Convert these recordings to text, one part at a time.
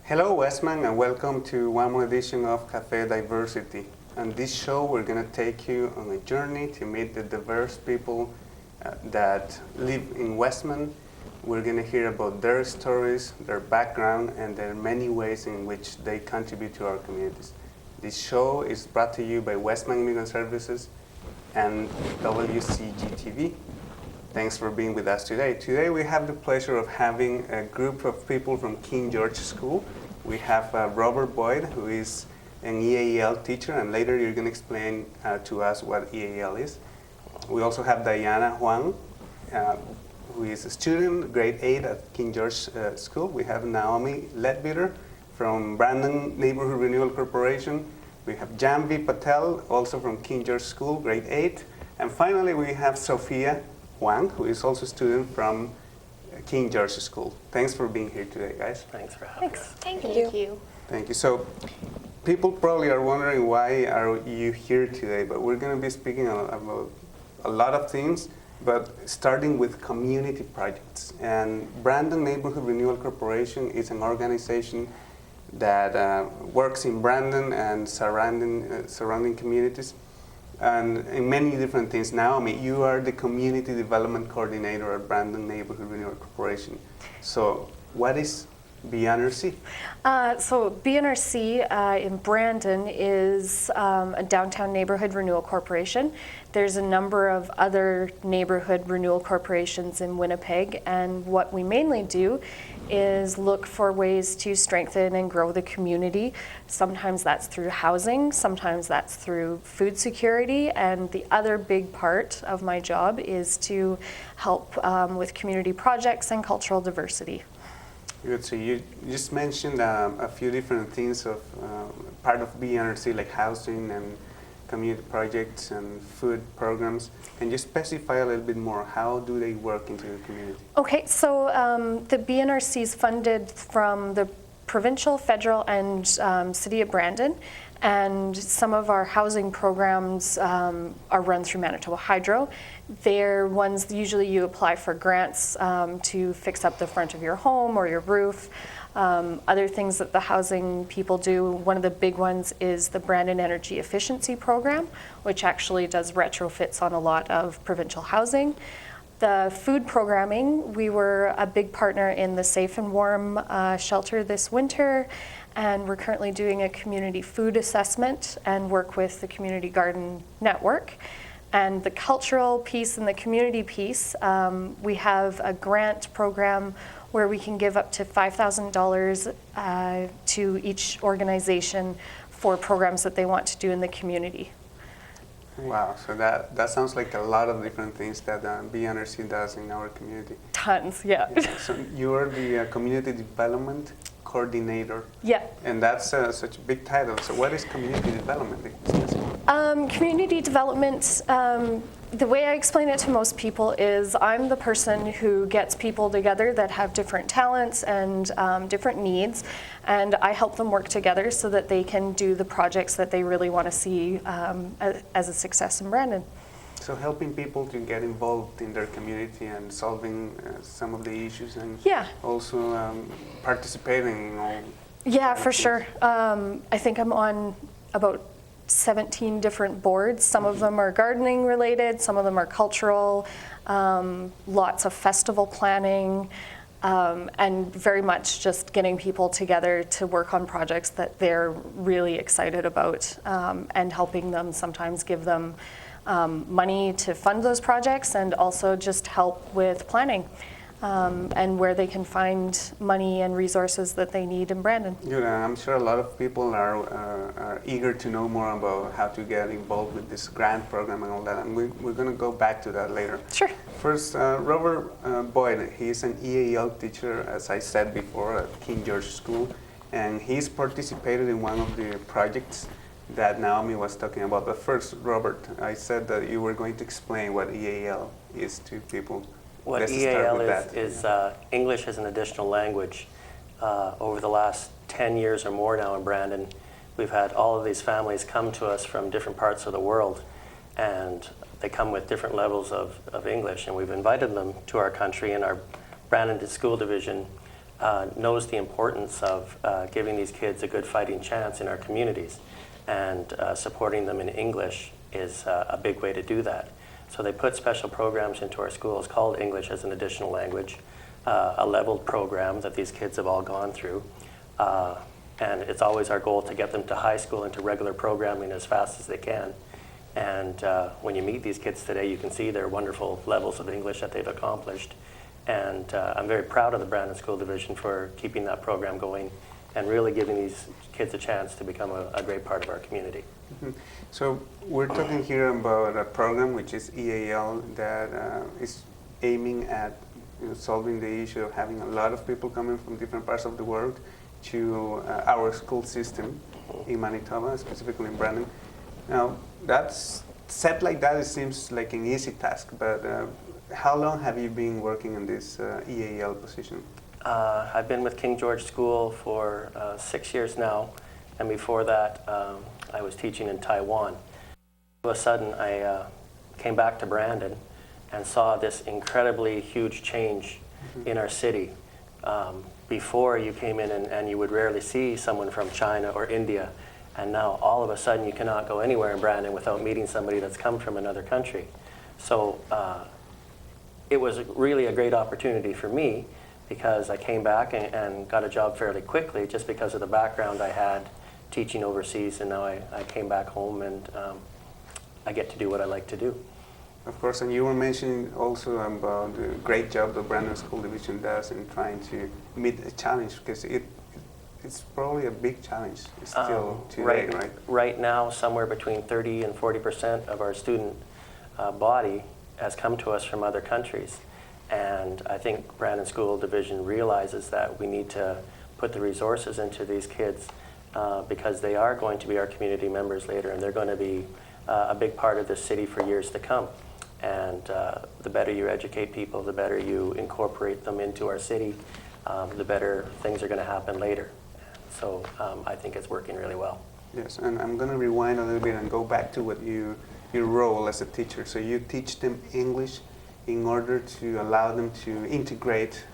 Hello Westman, and welcome to one more edition of Cafe Diversity. On this show we're going to take you on a journey to meet the diverse people that live in Westman. We're going to hear about their stories, their background, and their many ways in which they contribute to our communities. This show is brought to you by Westman Immigrant Services and WCGTV. Thanks for being with us today. Today we have the pleasure of having a group of people from King George School. We have Robert Boyd, who is an EAL teacher, and later you're going to explain to us what EAL is. We also have Diana Huang, who is a student, grade 8 at King George School. We have Naomi Leadbeater from Brandon Neighbourhood Renewal Corporation. We have Janvi Patel, also from King George School, grade 8. And finally, we have Sophia Huang, who is also a student from King George School. Thanks for being here today, guys. Thanks for having us. Thank you. Thank you. So, people probably are wondering why are you here today, but we're going to be speaking about a lot of things, but starting with community projects. And Brandon Neighbourhood Renewal Corporation is an organization that works in Brandon and surrounding communities, and in many different things. Naomi, you are the Community Development Coordinator at Brandon Neighbourhood Renewal Corporation. So what is BNRC? So BNRC in Brandon is a downtown neighborhood renewal corporation. There's a number of other neighborhood renewal corporations in Winnipeg, and what we mainly do is look for ways to strengthen and grow the community. Sometimes that's through housing, sometimes that's through food security, and the other big part of my job is to help with community projects and cultural diversity. Good. So you just mentioned a few different things of part of BNRC, like housing and community projects and food programs. Can you specify a little bit more? How do they work into the community? Okay, so the BNRC is funded from the provincial, federal, and city of Brandon. And some of our housing programs are run through Manitoba Hydro. They're ones usually you apply for grants to fix up the front of your home or your roof. Other things that the housing people do, one of the big ones is the Brandon Energy Efficiency Program, which actually does retrofits on a lot of provincial housing. The food programming, we were a big partner in the Safe and Warm shelter this winter, and we're currently doing a community food assessment and work with the Community Garden Network. And the cultural piece and the community piece, we have a grant program where we can give up to $5,000 to each organization for programs that they want to do in the community. Wow, so that sounds like a lot of different things that BNRC does in our community. Tons, yeah. So you're the Community Development Coordinator. Yeah. And that's such a big title. So what is community development? Community development, the way I explain it to most people is I'm the person who gets people together that have different talents and different needs, and I help them work together so that they can do the projects that they really want to see as a success in Brandon. So helping people to get involved in their community and solving some of the issues, and also participating in all. Yeah, for sure. I think I'm on about 17 different boards. Some of them are gardening related, some of them are cultural, lots of festival planning, and very much just getting people together to work on projects that they're really excited about, and helping them sometimes give them money to fund those projects, and also just help with planning. And where they can find money and resources that they need in Brandon. Yeah, I'm sure a lot of people are eager to know more about how to get involved with this grant program and all that, and we're going to go back to that later. Sure. First, Robert Boyd, he's an EAL teacher, as I said before, at King George School, and he's participated in one of the projects that Naomi was talking about. But first, Robert, I said that you were going to explain what EAL is to people. What EAL is English as an additional language. Over the last 10 years or more now in Brandon, we've had all of these families come to us from different parts of the world, and they come with different levels of English, and we've invited them to our country, and our Brandon School Division knows the importance of giving these kids a good fighting chance in our communities, and supporting them in English is a big way to do that. So they put special programs into our schools called English as an Additional Language, a leveled program that these kids have all gone through. And it's always our goal to get them to high school and to regular programming as fast as they can. And when you meet these kids today, you can see their wonderful levels of English that they've accomplished. And I'm very proud of the Brandon School Division for keeping that program going and really giving these kids a chance to become a great part of our community. Mm-hmm. So we're talking here about a program which is EAL that is aiming at solving the issue of having a lot of people coming from different parts of the world to our school system in Manitoba, specifically in Brandon. Now, that's set like that, it seems like an easy task, but how long have you been working in this EAL position? I've been with King George School for 6 years now, and before that I was teaching in Taiwan. All of a sudden I came back to Brandon and saw this incredibly huge change in our city. Before you came in and you would rarely see someone from China or India, and now all of a sudden you cannot go anywhere in Brandon without meeting somebody that's come from another country. So it was really a great opportunity for me because I came back and got a job fairly quickly just because of the background I had teaching overseas, and now I came back home and I get to do what I like to do. Of course, and you were mentioning also about the great job the Brandon School Division does in trying to meet a challenge, because it's probably a big challenge still today, right? Right now, somewhere between 30 and 40% of our student body has come to us from other countries. And I think Brandon School Division realizes that we need to put the resources into these kids because they are going to be our community members later, and they're going to be a big part of this city for years to come. And the better you educate people, the better you incorporate them into our city, the better things are going to happen later. So I think it's working really well. Yes, and I'm going to rewind a little bit and go back to what your role as a teacher. So you teach them English in order to allow them to integrate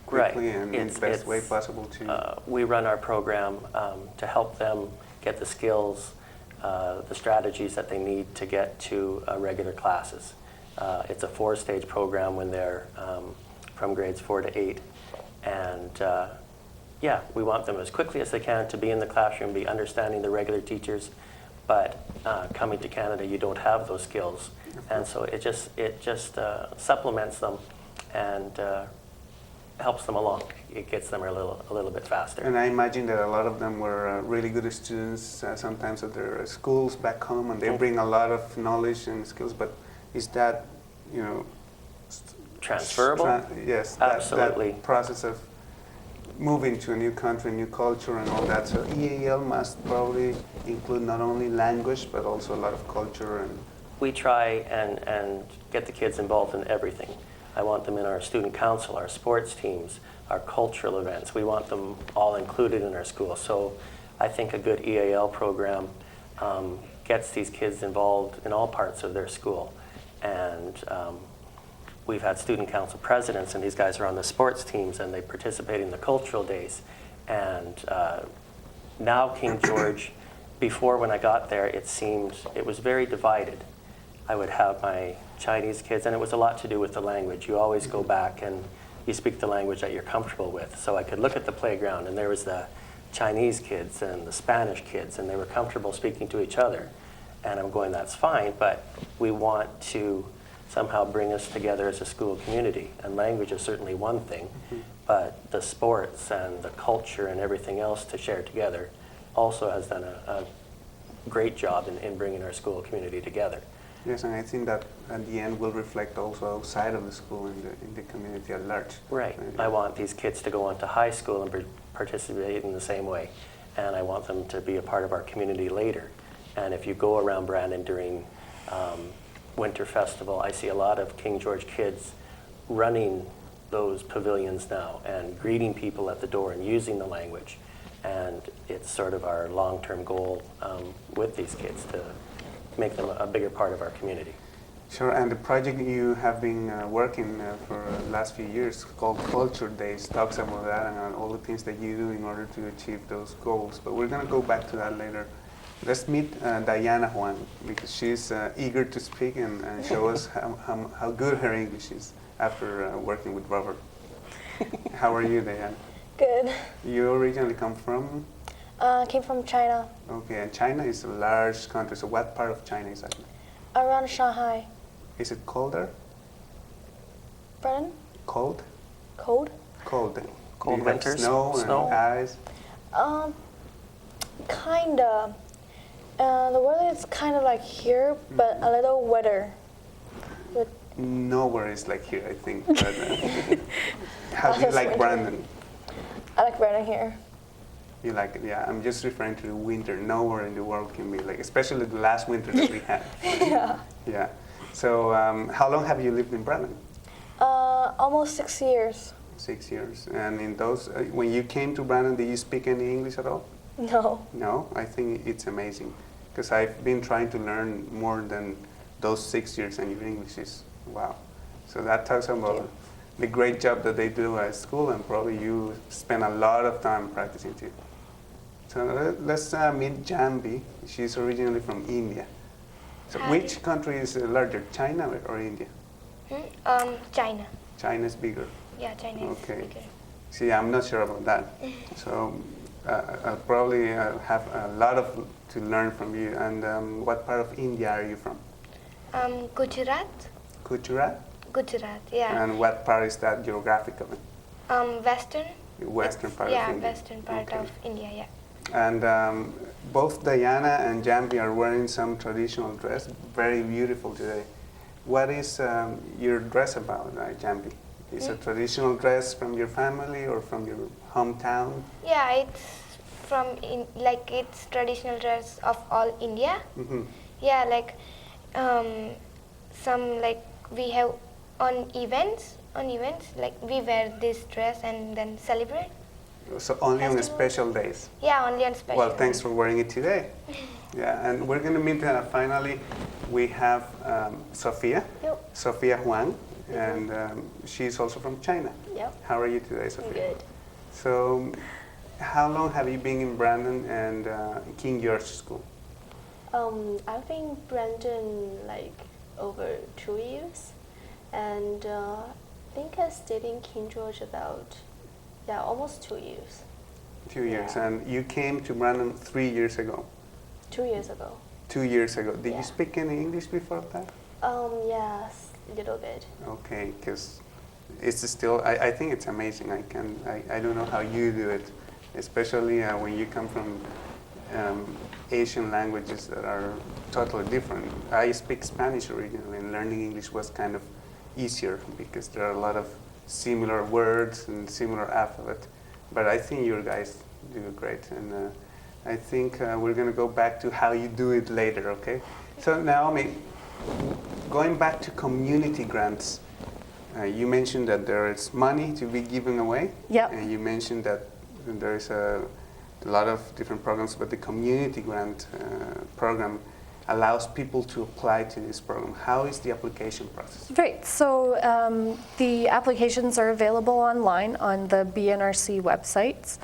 quickly and in the best way possible to... we run our program to help them get the skills, the strategies that they need to get to regular classes. It's a 4-stage program when they're from grades 4 to 8. And yeah, we want them as quickly as they can to be in the classroom, be understanding the regular teachers, but coming to Canada, you don't have those skills. And so it just supplements them and helps them along. It gets them a little bit faster. And I imagine that a lot of them were really good students sometimes at their schools back home, and they bring a lot of knowledge and skills, but is that, transferable? Yes, absolutely. That process of moving to a new country, new culture and all that. So EAL must probably include not only language, but also a lot of culture. And we try and get the kids involved in everything. I want them in our student council, our sports teams, our cultural events. We want them all included in our school. So I think a good EAL program gets these kids involved in all parts of their school. And we've had student council presidents, and these guys are on the sports teams, and they participate in the cultural days. And now King George, before when I got there, it was very divided. I would have my Chinese kids, and it was a lot to do with the language. You always go back and you speak the language that you're comfortable with. So I could look at the playground, and there was the Chinese kids and the Spanish kids, and they were comfortable speaking to each other. And I'm going, that's fine, but we want to somehow bring us together as a school community. And language is certainly one thing, but the sports and the culture and everything else to share together also has done a great job in bringing our school community together. Yes, and I think that at the end will reflect also outside of the school in the community at large. Right. I want these kids to go on to high school and participate in the same way. And I want them to be a part of our community later. And if you go around Brandon during Winter Festival, I see a lot of King George kids running those pavilions now and greeting people at the door and using the language. And it's sort of our long-term goal with these kids to make them a bigger part of our community. Sure, and the project you have been working for the last few years called Culture Days talks about that and all the things that you do in order to achieve those goals. But we're going to go back to that later. Let's meet Diana Juan, because she's eager to speak and show us how good her English is after working with Robert. How are you, Diana? Good. You originally come from? Came from China, Okay, and China is a large country, so what part of China exactly? around Shanghai. Is it colder? Pardon? Cold? Cold? Cold. Cold Do you have winters? snow Snow? and ice? Kinda. The weather is kind of like here, but a little wetter. But Nowhere is like here, I think. But, how do you Just like winter. Brandon? I like weather here. You like it, yeah. I'm just referring to the winter. Nowhere in the world can be like, especially the last winter that we had. Yeah. Yeah. So, how long have you lived in Brandon? Almost 6 years. 6 years. And in those, when you came to Brandon, did you speak any English at all? No. No, I think it's amazing because I've been trying to learn more than those 6 years, and your English is wow. So that talks about the great job that they do at school, and probably you spend a lot of time practicing too. So let's meet Jambi. She's originally from India. So Hi. which country is larger, China or India? China. China is bigger. Yeah, China is Okay. bigger. See, I'm not sure about that. So I'll probably have a lot of to learn from you. And what part of India are you from? Gujarat. Gujarat? Gujarat. Yeah. And what part is that geographically? Western. The western part Yeah, of India? western part Okay. of India. Yeah. And both Diana and Jambi are wearing some traditional dress, very beautiful today. What is your dress about, Jambi? Is it a traditional dress from your family or from your hometown? Yeah, it's from it's traditional dress of all India. Mm-hmm. Yeah, like some we have on events like we wear this dress and then celebrate. So only on Festival? special days? Yeah, only on special. Well, thanks for wearing it today. Yeah, and we're going to meet finally. We have Sophia, Yep. Sophia Huang, and she's also from China. Yep. How are you today, Sophia? Good. So, how long have you been in Brandon and King George School? I've been in Brandon like over 2 years, and I think I stayed in King George about almost 2 years. 2 years, Yeah. and you came to Brandon 3 years ago. 2 years ago. 2 years ago. Did Yeah. you speak any English before that? Yes, a little bit. Okay, because it's still. I think it's amazing. I don't know how you do it, especially when you come from Asian languages that are totally different. I speak Spanish originally, and learning English was kind of easier because there are a lot of similar words and similar alphabet. But I think you guys do great, and I think we're going to go back to how you do it later, okay? So Naomi, going back to community grants, you mentioned that there is money to be given away. Yep. And you mentioned that there is a lot of different programs, but the community grant program allows people to apply to this program. How is the application process? Great. So the applications are available online on the BNRC websites.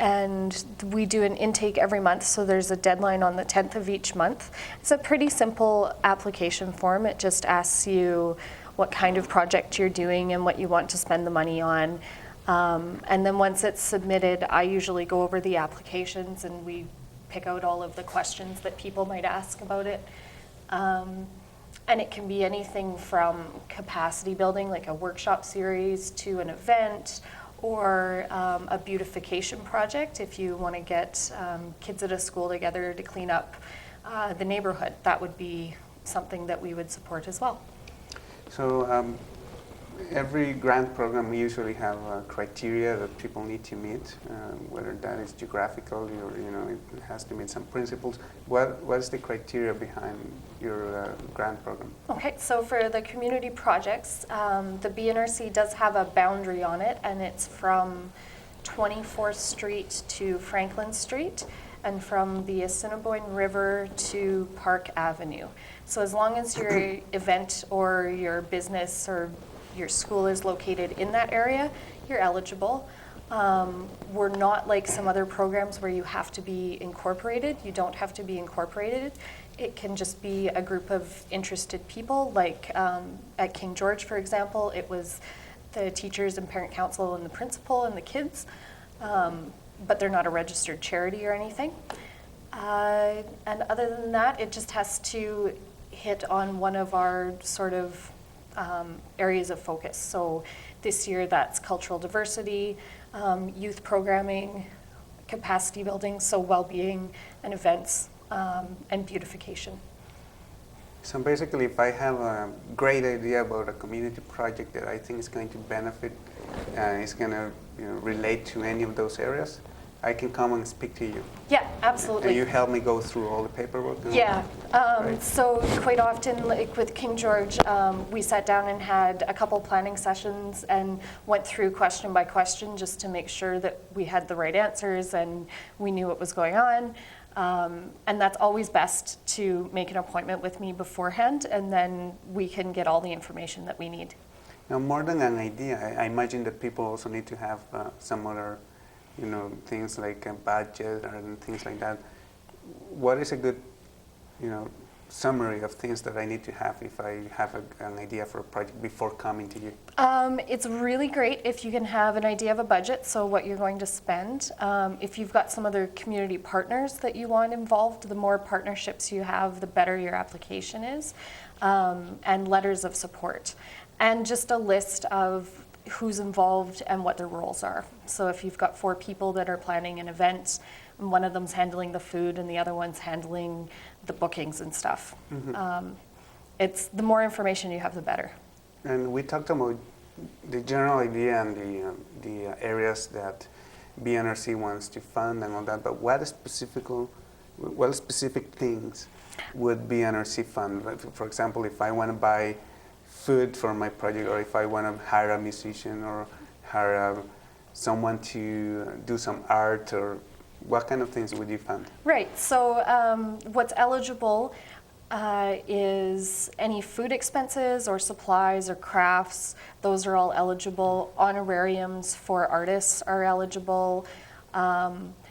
And we do an intake every month, so there's a deadline on the 10th of each month. It's a pretty simple application form. It just asks you what kind of project you're doing and what you want to spend the money on. And then once it's submitted, I usually go over the applications and we pick out all of the questions that people might ask about it. And it can be anything from capacity building, like a workshop series, to an event, or a beautification project if you want to get kids at a school together to clean up the neighborhood. That would be something that we would support as well. So every grant program we usually have criteria that people need to meet, whether that is geographically or it has to meet some principles. What is the criteria behind your grant program? Okay, so for the community projects, the BNRC does have a boundary on it, and it's from 24th Street to Franklin Street, and from the Assiniboine River to Park Avenue. So as long as your event or your business or your school is located in that area, you're eligible. We're not like some other programs where you have to be incorporated. You don't have to be incorporated. It can just be a group of interested people, like at King George, for example, it was the teachers and parent council and the principal and the kids, but they're not a registered charity or anything. And other than that, it just has to hit on one of our sort of areas of focus. So this year that's cultural diversity, youth programming, capacity building, so well-being and events, and beautification. So basically, if I have a great idea about a community project that I think is going to benefit, is going to relate to any of those areas, I can come and speak to you. Yeah, absolutely. And you help me go through all the paperwork? Yeah. Right. So quite often, like with King George, we sat down and had a couple planning sessions and went through question by question just to make sure that we had the right answers and we knew what was going on. And that's always best to make an appointment with me beforehand, and then we can get all the information that we need. Now, more than an idea, I imagine that people also need to have some other things like a budget and things like that. What is a good, summary of things that I need to have if I have an idea for a project before coming to you? It's really great if you can have an idea of a budget, so what you're going to spend. If you've got some other community partners that you want involved, the more partnerships you have, the better your application is, and letters of support. And just a list of who's involved and what their roles are. So if you've got 4 people that are planning an event, and one of them's handling the food and the other one's handling the bookings and stuff. Mm-hmm. It's the more information you have, the better. And we talked about the general idea and the areas that BNRC wants to fund and all that, but what specific things would BNRC fund? For example, if I want to buy food for my project, or if I want to hire a musician or hire someone to do some art, or what kind of things would you fund? Right, so what's eligible is any food expenses or supplies or crafts. Those are all eligible. Honorariums for artists are eligible.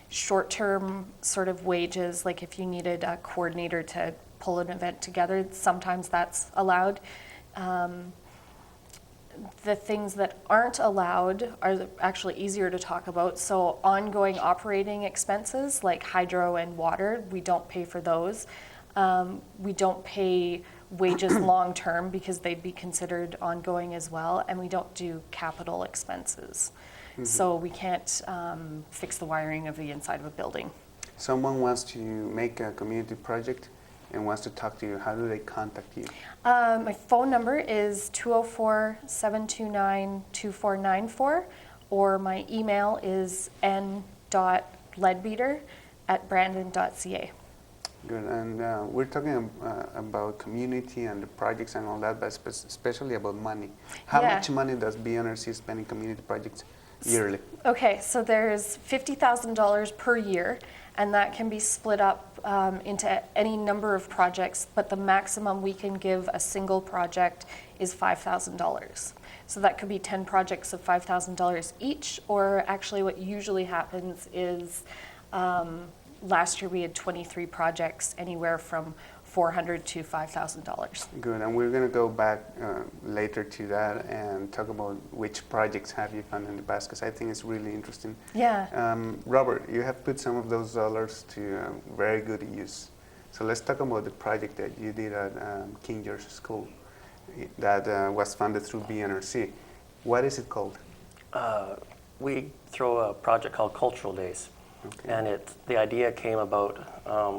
Short-term sort of wages, like if you needed a coordinator to pull an event together, sometimes that's allowed. The things that aren't allowed are actually easier to talk about. So ongoing operating expenses like hydro and water, we don't pay for those. We don't pay wages long term because they'd be considered ongoing as well, and we don't do capital expenses. Mm-hmm. So we can't fix the wiring of the inside of a building. Someone wants to make a community project and wants to talk to you, how do they contact you? My phone number is 204-729-2494, or my email is n.leadbeater@brandon.ca. Good, and we're talking about community and the projects and all that, but especially about money. How much money does BNRC spend in community projects yearly? Okay, so there's $50,000 per year, and that can be split up into any number of projects, but the maximum we can give a single project is $5,000. So that could be 10 projects of $5,000 each, or actually what usually happens is last year we had 23 projects, anywhere from $400 to $5,000. Good, and we're going to go back later to that and talk about which projects have you found in the past, because I think it's really interesting. Yeah. Robert, you have put some of those dollars to very good use. So let's talk about the project that you did at King George School that was funded through BNRC. What is it called? We throw a project called Cultural Days. Okay. And the idea came about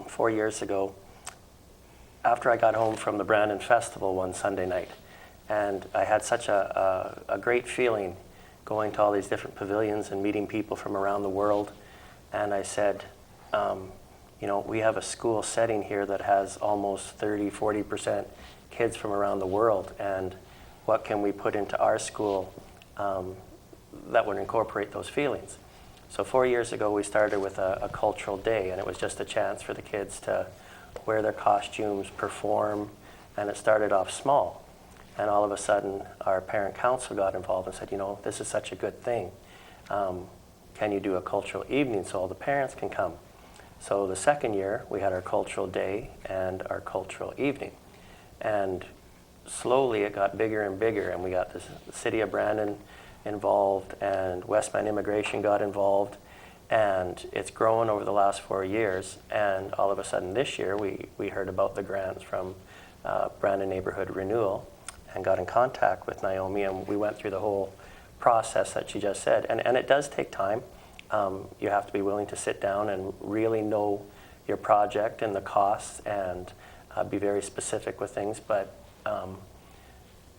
4 years ago, after I got home from the Brandon Festival one Sunday night. And I had such a great feeling going to all these different pavilions and meeting people from around the world. And I said, we have a school setting here that has almost 30-40% kids from around the world. And what can we put into our school that would incorporate those feelings? So 4 years ago, we started with a cultural day, and it was just a chance for the kids to wear their costumes, perform, and it started off small. And all of a sudden, our parent council got involved and said, you know, this is such a good thing. Can you do a cultural evening so all the parents can come? So the second year, we had our cultural day and our cultural evening. And slowly it got bigger and bigger, and we got the city of Brandon involved, and Westman Immigration got involved, and it's grown over the last 4 years. And all of a sudden this year, we heard about the grants from Brandon Neighbourhood Renewal and got in contact with Naomi, and we went through the whole process that she just said. And it does take time. You have to be willing to sit down and really know your project and the costs, and be very specific with things. But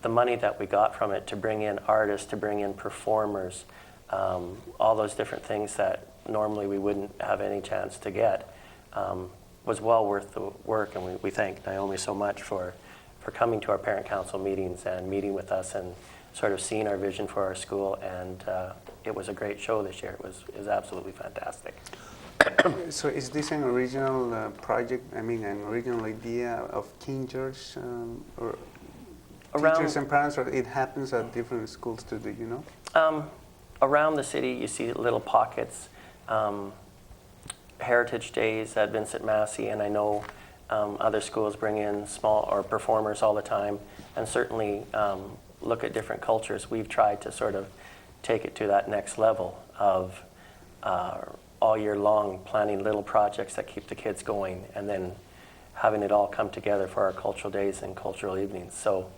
the money that we got from it to bring in artists, to bring in performers, all those different things that normally we wouldn't have any chance to get, was well worth the work. And we thank Naomi so much for coming to our parent council meetings and meeting with us and sort of seeing our vision for our school. And it was a great show this year. It was absolutely fantastic. So is this an original project, I mean an original idea of King George, or teachers and parents, or it happens at different schools too, do you know? Around the city, you see little pockets. Heritage Days at Vincent Massey, and I know other schools bring in small or performers all the time, and certainly look at different cultures. We've tried to sort of take it to that next level of all year long planning little projects that keep the kids going, and then having it all come together for our cultural days and cultural evenings. So,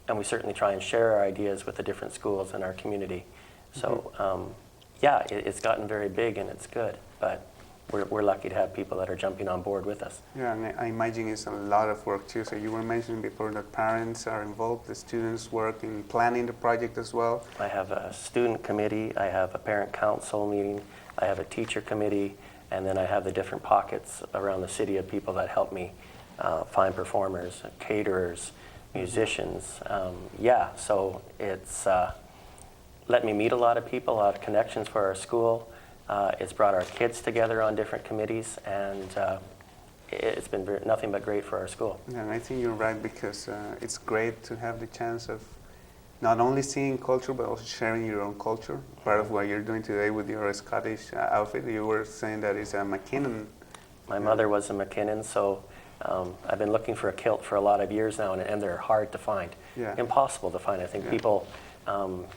and we certainly try and share our ideas with the different schools in our community. So, yeah, it's gotten very big and it's good, but we're lucky to have people that are jumping on board with us. Yeah, and I imagine it's a lot of work too. So you were mentioning before that parents are involved, the students work in planning the project as well. I have a student committee, I have a parent council meeting, I have a teacher committee, and then I have the different pockets around the city of people that help me find performers, caterers, musicians. Yeah, so it's let me meet a lot of people, a lot of connections for our school. It's brought our kids together on different committees, and it's been nothing but great for our school. Yeah, and I think you're right, because it's great to have the chance of not only seeing culture, but also sharing your own culture. Part of what you're doing today with your Scottish outfit, you were saying that is a McKinnon. My mother was a McKinnon, so I've been looking for a kilt for a lot of years now, and they're hard to find. Yeah. Impossible to find. I think people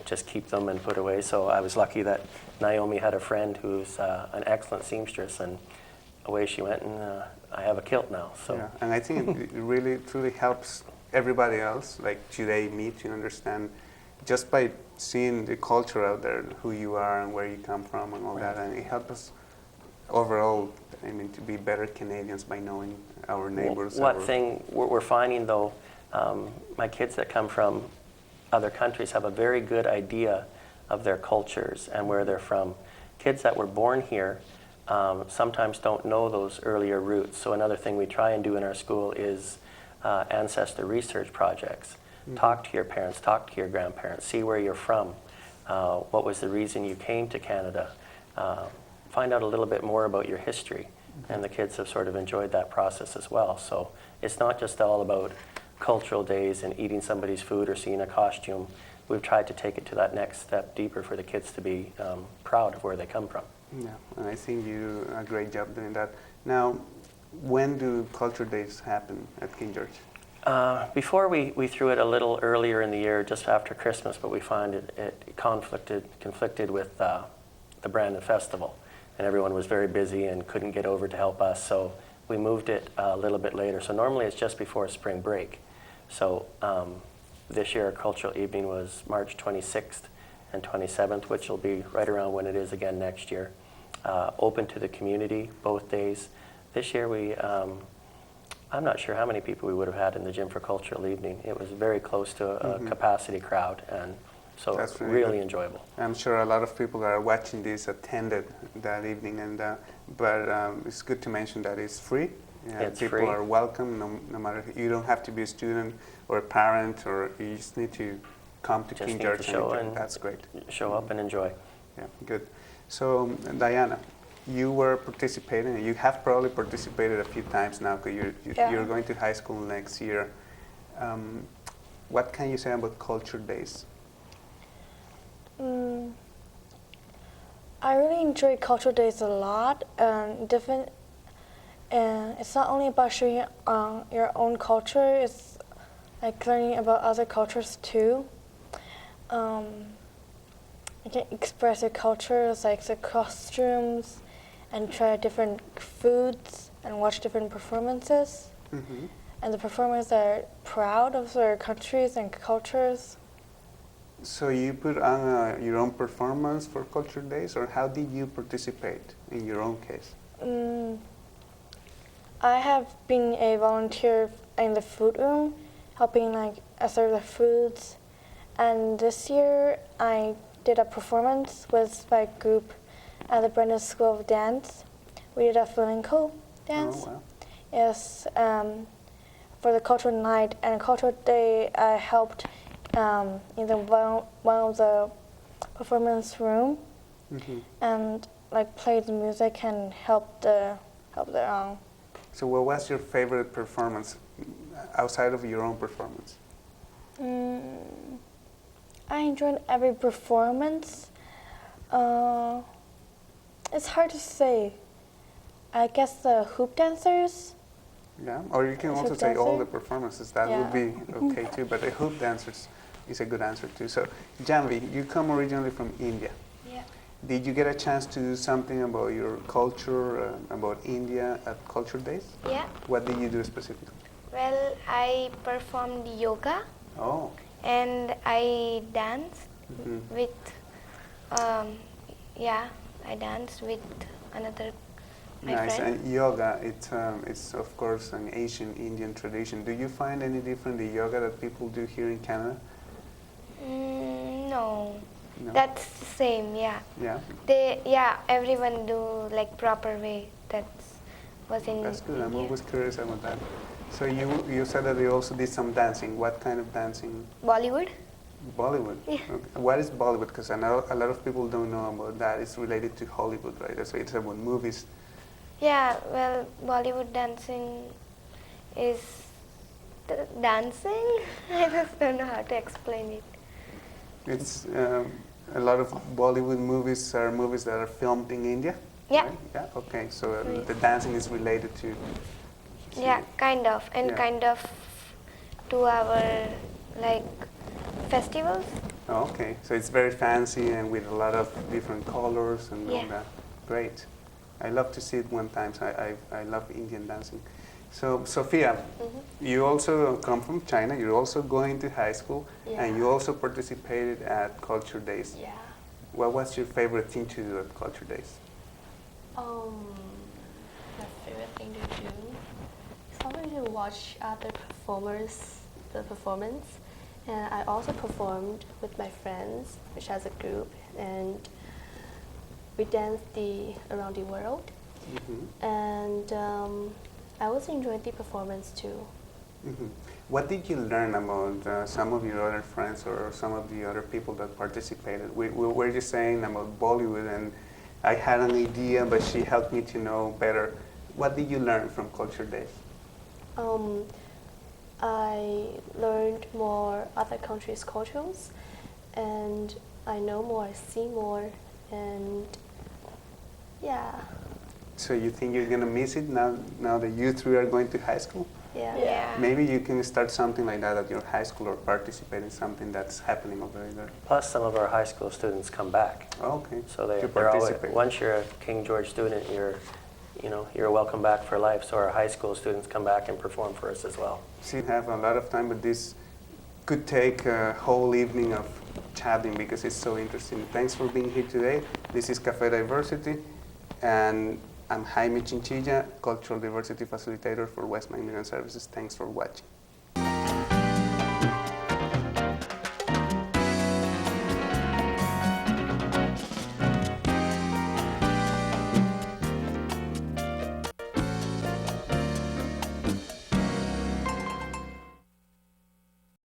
just keep them and put away. So I was lucky that Naomi had a friend who's an excellent seamstress, and away she went, and I have a kilt now. So. Yeah, and I think it really truly helps everybody else, like today, me to understand just by seeing the culture out there, who you are and where you come from and all that, and it helps us overall, I mean, to be better Canadians by knowing our neighbors. What thing we're finding though, my kids that come from other countries have a very good idea of their cultures and where they're from. Kids that were born here sometimes don't know those earlier roots. So another thing we try and do in our school is ancestor research projects. Mm-hmm. Talk to your parents, talk to your grandparents, see where you're from. What was the reason you came to Canada? Find out a little bit more about your history. Mm-hmm. And the kids have sort of enjoyed that process as well. So it's not just all about cultural days and eating somebody's food or seeing a costume. We've tried to take it to that next step deeper for the kids to be proud of where they come from. Yeah, and I think you do a great job doing that. Now, when do culture days happen at King George? Before we threw it a little earlier in the year, just after Christmas, but we find it conflicted with the Brandon Festival, and everyone was very busy and couldn't get over to help us, so we moved it a little bit later. So normally it's just before spring break. So this year our cultural evening was March 26th and 27th, which will be right around when it is again next year. Open to the community both days. This year I'm not sure how many people we would have had in the gym for cultural evening. It was very close to a capacity crowd, and so that's really enjoyable. I'm sure a lot of people that are watching this attended that evening, and but it's good to mention that it's free. Yeah, it's people free. Are welcome, no matter, you don't have to be a student or a parent, or you just need to come to King George and that's great. Show up and enjoy. Yeah, good. So, Diana, you were participating, you have probably participated a few times now because you're going to high school next year. What can you say about Culture Days? I really enjoy Cultural Days a lot. It's not only about showing your own culture, it's like learning about other cultures too. You can express your cultures, like the costumes, and try different foods and watch different performances. Mm-hmm. And the performers are proud of their countries and cultures. So you put on your own performance for Culture Days, or how did you participate in your own case? I have been a volunteer in the food room, helping like serve the foods. And this year I did a performance with my group at the Brandon School of Dance. We did a flamenco dance. Oh, wow. Yes, for the cultural night and cultural day. I helped in the one of the performance room, Mm-hmm. and like played the music and helped the So what was your favorite performance outside of your own performance? I enjoyed every performance. It's hard to say. I guess the hoop dancers. Yeah, or you can As a also say all dancer? the performances. That Yeah. would be okay too. But the hoop dancers is a good answer too. So, Janvi, you come originally from India. Yeah. Did you get a chance to do something about your culture, about India at Culture Days? Yeah. What did you do specifically? Well, I performed yoga Oh, and I danced mhm. with, I danced with another my Nice. friend. And yoga, it's of course an Asian Indian tradition. Do you find any different the yoga that people do here in Canada? No, No. that's the same. Yeah, everyone do like proper way. Was in. That's good. I'm India. always curious about that. So you said that you also did some dancing. What kind of dancing? Bollywood. Bollywood. Yeah. Okay. What is Bollywood? Because I know a lot of people don't know about that. It's related to Hollywood, right? So it's about movies. Yeah, well, Bollywood dancing is dancing. I just don't know how to explain it. It's a lot of Bollywood movies are movies that are filmed in India. Yeah. Right? Yeah. Okay. So Right. the dancing is related to. Yeah, kind of, and Yeah. kind of to our like festivals. Oh, okay. So it's very fancy and with a lot of different colors and all Yeah. that. Great. I love to see it one time. So I love Indian dancing. So, Sophia, you also come from China. You're also going to high school, and you also participated at Culture Days. Yeah. What was your favorite thing to do at Culture Days? My favorite thing to do is probably to watch other performers, the performance. And I also performed with my friends, which has a group, and we danced around the world. Mm-hmm. And I also enjoyed the performance too. Mm-hmm. What did you learn about some of your other friends or some of the other people that participated? We were just saying about Bollywood, and I had an idea, but she helped me to know better. What did you learn from Culture Days? I learned more other countries' cultures, and I know more, see more, and yeah. So you think you're gonna miss it now that you three are going to high school? Yeah. Maybe you can start something like that at your high school or participate in something that's happening over there. Plus, some of our high school students come back. Oh, okay. So You they're always, participate. once you're a King George student, you're welcome back for life. So our high school students come back and perform for us as well. See, have a lot of time, but this could take a whole evening of chatting because it's so interesting. Thanks for being here today. This is Café Diversity, and I'm Jaime Chinchilla, Cultural Diversity Facilitator for Westman Immigrant Services. Thanks for watching.